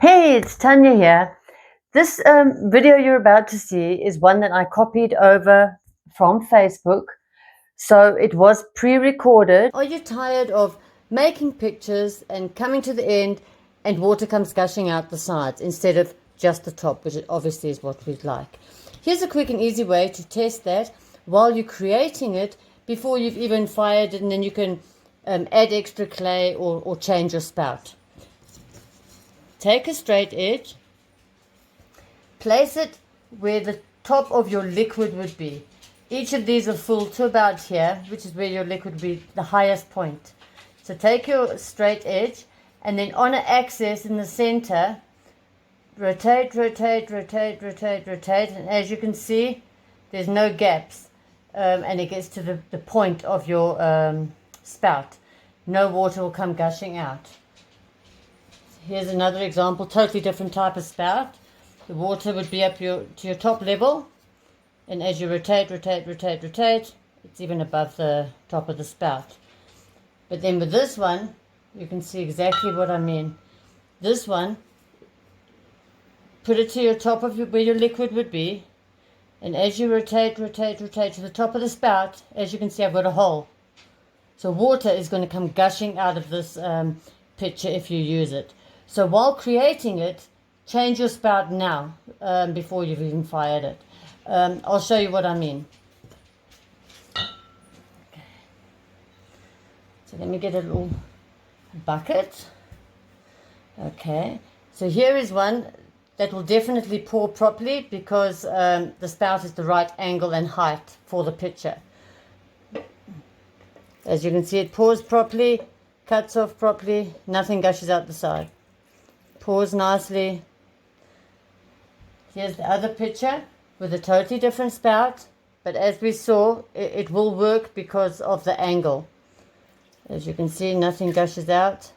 Hey, it's Tanya here. This video you're about to see is one that I copied over from Facebook. So it was pre-recorded. Are you tired of making pictures and coming to the end and water comes gushing out the sides instead of just the top, which obviously is what we'd like? Here's a quick and easy way to test that while you're creating it before you've even fired it, and then you can add extra clay or change your spout. Take a straight edge, place it where the top of your liquid would be. Each of these are full to about here, which is where your liquid would be the highest point. So take your straight edge and then on an axis in the center, rotate, rotate, rotate, rotate, rotate. And as you can see, there's no gaps and it gets to the point of your spout. No water will come gushing out. Here's another example, totally different type of spout. The water would be up to your top level, and as you rotate, rotate, rotate, rotate, it's even above the top of the spout. But then with this one, you can see exactly what I mean. This one, put it to your top of where your liquid would be, and as you rotate, rotate, rotate to the top of the spout, as you can see, I've got a hole. So water is going to come gushing out of this picture if you use it. So while creating it, change your spout now before you've even fired it. I'll show you what I mean. Okay. So let me get a little bucket. Okay, so here is one that will definitely pour properly because the spout is the right angle and height for the picture. As you can see, it pours properly, cuts off properly, nothing gushes out the side. Pours nicely. Here's the other picture with a totally different spout, but as we saw, it will work because of the angle. As you can see, nothing gushes out.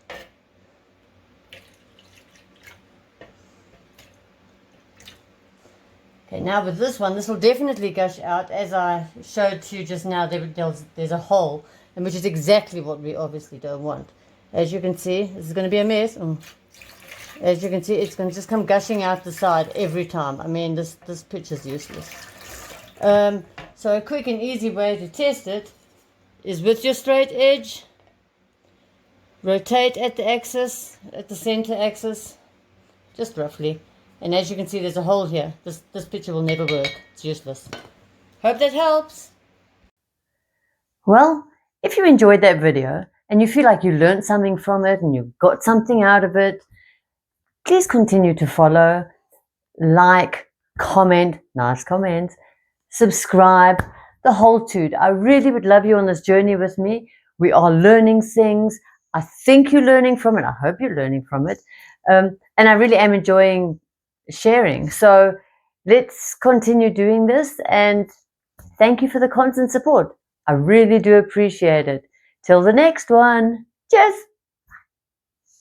Okay, now with this one, this will definitely gush out. As I showed to you just now, there's a hole, and which is exactly what we obviously don't want. As you can see, this is going to be a mess. As you can see, it's going to just come gushing out the side every time. I mean, this picture's useless. So a quick and easy way to test it is with your straight edge. Rotate at the axis, at the center axis, just roughly. And as you can see, there's a hole here. This picture will never work. It's useless. Hope that helps. Well, if you enjoyed that video and you feel like you learned something from it and you got something out of it, please continue to follow, like, comment, nice comments, subscribe, the whole toot. I really would love you on this journey with me. We are learning things. I think you're learning from it. I hope you're learning from it. And I really am enjoying sharing. So let's continue doing this, and thank you for the constant support. I really do appreciate it. Till the next one. Cheers.